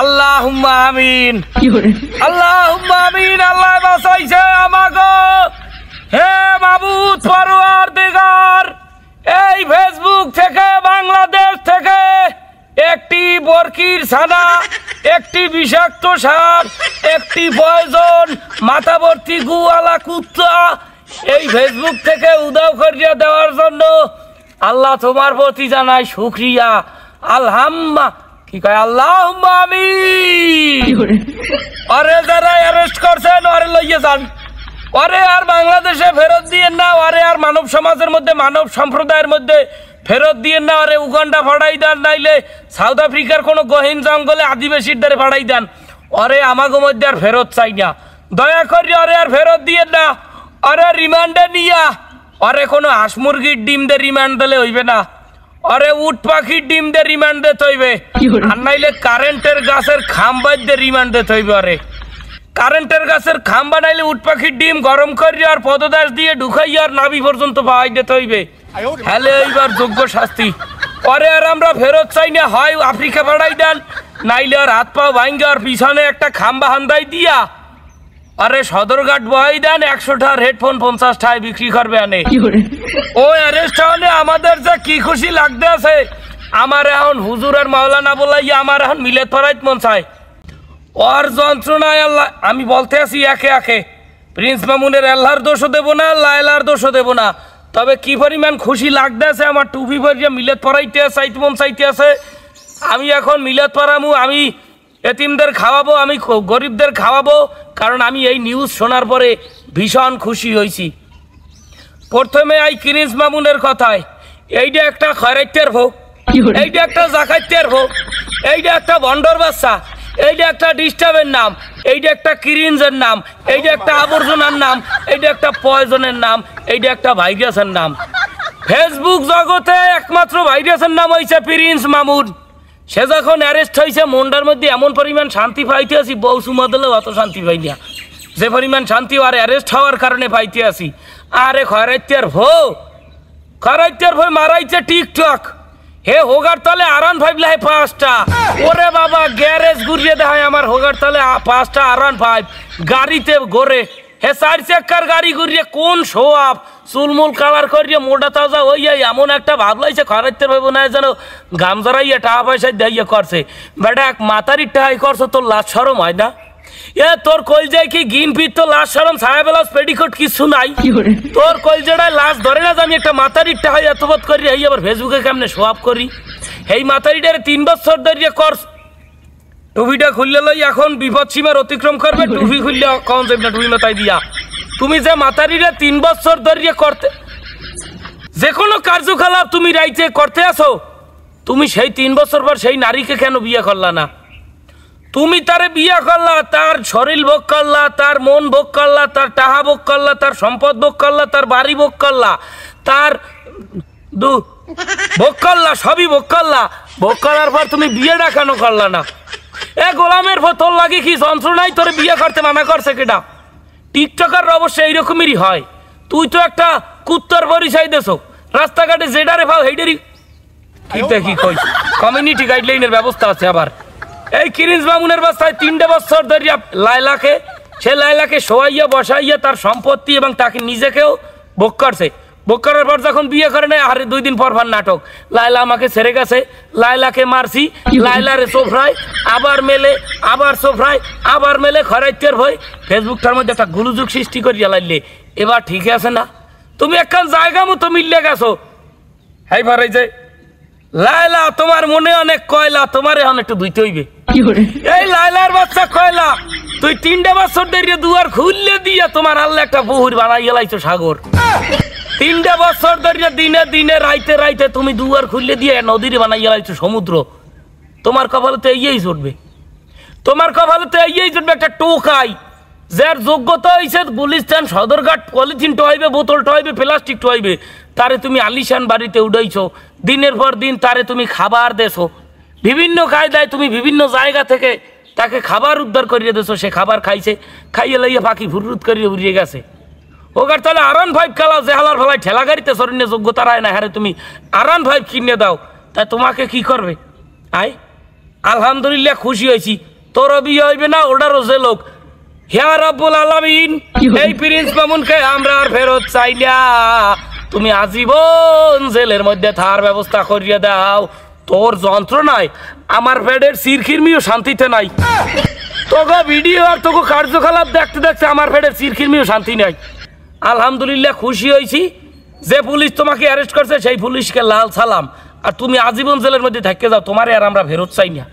আল্লাহুম্মা আমিন আল্লাহুম্মা আমিন। আল্লাহ বাঁচাইছে আমাগো। হে মাবুদ পরওয়ারদিগার, এই ফেসবুক থেকে বাংলাদেশ থেকে একটি বরকির ছানা, একটি বিষাক্ত সাপ, একটি পয়জন মাথা ভর্তি গুয়ালা কুত্তা এই ফেসবুক থেকে উদাও করিয়া দেওয়ার জন্য আল্লাহ তোমার প্রতি জানাই শুকরিয়া। আলহাম্মা কি কয় আল্লাহুম্মা আমিন। আরে যারা অ্যারেস্ট করছেন আরে লইয়ে যান, আরে আর বাংলাদেশে ফেরত দিয়ে না, আরে আর মানব সমাজের মধ্যে মানব সম্প্রদায়ের মধ্যে ফেরত দিয়ে না, আরে উগান্ডা ফাড়াই দেন, নাইলে সাউথ আফ্রিকার কোনো গহীন জঙ্গলে আদিবাসীর দ্বারে ফাড়াই দেন। আরে আমাগো মধ্যে আর ফেরত চাই না, দয়া করি আরে আর ফেরত দিয়ে না। আরে রিমান্ডে নিয়া, আরে কোনো হাঁস মুরগির ডিম দিয়ে রিমান্ড দিলে হইবে না, আরে উট পাখির ডিম দিয়ে রিমান্ড দিতে হইবে, আর নাইলে কারেন্টের গাছের খাম্বা দিয়ে রিমান্ড দিতে হইবে। আরে কারেন্টের গাছের খাম্বা নাইলে উট পাখির ডিম গরম করিয়া আর পদদাস দিয়ে ঢুকাইয়া আর নাভি পর্যন্ত পাওয়াই দিতে হইবে, হ্যালে এইবার যোগ্য শাস্তি। পরে আর আমরা ফেরত চাই না, হয় আফ্রিকা পাঠাই দেন, নাইলে আর হাত পা ভাঙ্গা আর পিছনে একটা খাম্বা হান্দাই দিয়া আরে সদরঘাট বহাই দেন, 100টার হেডফোন 50টায় বিক্রি করবে আনে। ও অ্যারেস্ট হলে আমাদের যে কি খুশি লাগতে আছে। আমার এখন হুজুর আর মাওলানা বলাইয়া আমার এখন মিলেত পড়াইত মন চায়। ওর যন্ত্রণায় আল্লাহ, আমি বলতে আছি একে একে, প্রিন্স মামুনের আল্লাহর দোষও দেবো না, লায়লার দোষও দেবো না, তবে কি পরিমাণ খুশি লাগতে আছে। আমার টুপি পরিয়া মিলেত পড়াইতে চাইতে মন চাইতে আছে। আমি এখন মিলেত পড়ামু, আমি এতিমদের খাওয়াবো, আমি গরিবদের খাওয়াবো, কারণ আমি এই নিউজ শোনার পরে ভীষণ খুশি হয়েছি। প্রথমে এই প্রিন্স মামুনের কথায়, এইটা একটা খয়রাইতের ভোগ, এইটা একটা জাকাইতের ভোগ, এইটা একটা ভণ্ডর বাচ্চা, এইটা একটা ডিস্টার্বের নাম, এইটা একটা ক্রিঞ্জের নাম, এইটা একটা আবর্জনার নাম, এইটা একটা পয়জনের নাম, এইটা একটা ভাইরাসের নাম। ফেসবুক জগতে একমাত্র ভাইরাসের নাম হয়েছে প্রিন্স মামুন। সে যখন অ্যারেস্ট হয়েছে মনটার মধ্যে এমন পরিমাণ শান্তি পাইতে আছি, বউ সুমা দিলেও অত শান্তি পাই না যে পরিমাণ শান্তি আর অ্যারেস্ট হওয়ার কারণে পাইতে আছি। আরে খয়রাইতের ভো মারাইছে টিকটক, হে হোগার তলে আরান ফাইভ লাই 5টা। ওরে বাবা গ্যারেজ ঘুরিয়ে দেখায় আমার হোগার তলে 5টা আরান ফাইভ গাড়িতে ঘোরে, হে 4 চাক্কার গাড়ি ঘুরিয়ে কোন শো আপ চুলমুল কালার করিয়ে মোটা তাজা হইয়া এমন একটা ভাব লাইছে খরাইতে ভাইব না যেন গামজারাইয়া টাকা পয়সা দিয়ে করছে। বেটা এক মাতারির টাকাই করছো, তোর লাজ শরম হয় না? এ তোর কলজায় কি গিন পিট, তো লাজ শরম ছায়াবেলাস পেডিকোট কিছু নাই? তোর কলজাটায় লাজ ধরে না যে আমি একটা মাতারির টাকাই এতবোধ করি, এই আবার ফেসবুকে কেমনে শো আপ করি? এই মাতারিটারে 3 বছর ধরে কর, টুপিটা খুললে লই এখন বিপদ সীমার অতিক্রম করবে, টুপি খুললে কম যাবে না টুপি মাথায় দিয়া। তুমি যে মাতারিরে 3 বছর ধরে করতে, যে কোনো কার্যকলাপ তুমি রাইতে করতে আসো, তুমি সেই 3 বছর পর সেই নারীকে কেন বিয়ে করলা না? তুমি তারে বিয়ে করলা, তার শরীর ভোগ করলা, তার মন ভোগ করলা, তার টাকা ভোগ করলা, তার সম্পদ ভোগ করলা, তার বাড়ি ভোগ করলা, তার ভোগ করলা, সবই ভোগ করলা। ভোগ করার পর তুমি বিয়েটা কেন করলা না? এ গোলামের পর তোর লাগে কি যন্ত্রণাই তোরে বিয়ে করতে মানা করছে কেটা? টিকটকার অবশ্য এইরকমেরই হয়। তুই তো একটা কুত্তার পরিচয় দেছো, রাস্তাঘাটে যেটারে পাও সেইটারই কি কই, কমিউনিটি গাইডলাইনের ব্যবস্থা আছে। আবার এই প্রিন্স মামুনের বাচ্চায় 3 বছর ধরিয়া লায়লাকে শোয়াইয়া বসাইয়া তার সম্পত্তি এবং তাকে নিজেকেও ভোগ করছে। ভোগ করার পর যখন বিয়ে করে নেয়, আরে 2 দিন পর নাটক, লায়লা আমাকে ছেড়ে গেছে, লায়লাকে মারছি, লায়লারে সোফরায় আবার মেলে, আবার সোফরায় আবার মেলে, খরাইতের ভয় ফেসবুকটার মধ্যে একটা গুলুযুগ সৃষ্টি করিয়া লাইলে। এবার ঠিক আছে না? তুমি একখান জায়গা মতো মিললে গেছো। এইবার এই যে লায়লা, তোমার মনে অনেক কয়লা, তোমার এখন একটু ধুইতে হইবে। এই লায়লার বাচ্চা কয়লা, তুই 3 বছর ধরে দুয়ার খুললে দিয়া তোমার আল্লাহ একটা বহুর বানাইয়া লাইছো সাগর। 3 বছর ধরে দিনে দিনে রাইতে রাইতে তুমি দুয়ার খুললে দিয়ে নদীরে বানাইয়া লাইছো সমুদ্র। তোমার কপালে তো এই চড়বে, তোমার কপালে তো এই চড়বে একটা টোকাই, যার যোগ্যতা হয়েছে গুলিস্তান সদরঘাট পলিথিন টোয়াইবে, বোতল টোয়াইবে, প্লাস্টিক টোয়াইবে, তারে তুমি আলিশান বাড়িতে উঠাইছো। দিনের পর দিন তারে তুমি খাবার দেছো, বিভিন্ন কায়দায় তুমি বিভিন্ন জায়গা থেকে তাকে খাবার উদ্ধার করিয়ে দেছো। সে খাবার খাইছে, খাইয়ে লাইয়া পাখি ফুরুত করিয়ে উড়িয়ে গেছে। ওগার তাহলে আরান 5 খেলা যে হালার ফেলায় ঠেলা গাড়িতে সরিয়ে যোগ্যতা রায় না, হ্যাঁ তুমি আরান 5 কিনে দাও, তাই তোমাকে কি করবে? আলহামদুলিল্লাহ খুশি হয়েছি। তোরও বিয়ে হইবে না, ওটারও যে লোক। হে রব্বুল আলামিন, এই প্রিন্স মামুনকে আমরা আর ফেরত চাই না। তুমি আজীবন জেলের মধ্যে থার ব্যবস্থা করিয়ে দাও। তোর যন্ত্রণায় আমার পেটের সিরখিরমিও শান্তিতে নাই। তোকে ভিডিও আর তোকে কার্যকলাপ দেখতে দেখতে আমার পেটের সিরখিরমিও শান্তি নাই। আলহামদুলিল্লাহ খুশি হয়েছি। যে পুলিশ তোমাকে অ্যারেস্ট করছে সেই পুলিশকে লাল সালাম। আর তুমি আজীবন জেলের মধ্যে থাকতে যাও, তোমারে আর আমরা ফেরত চাই না।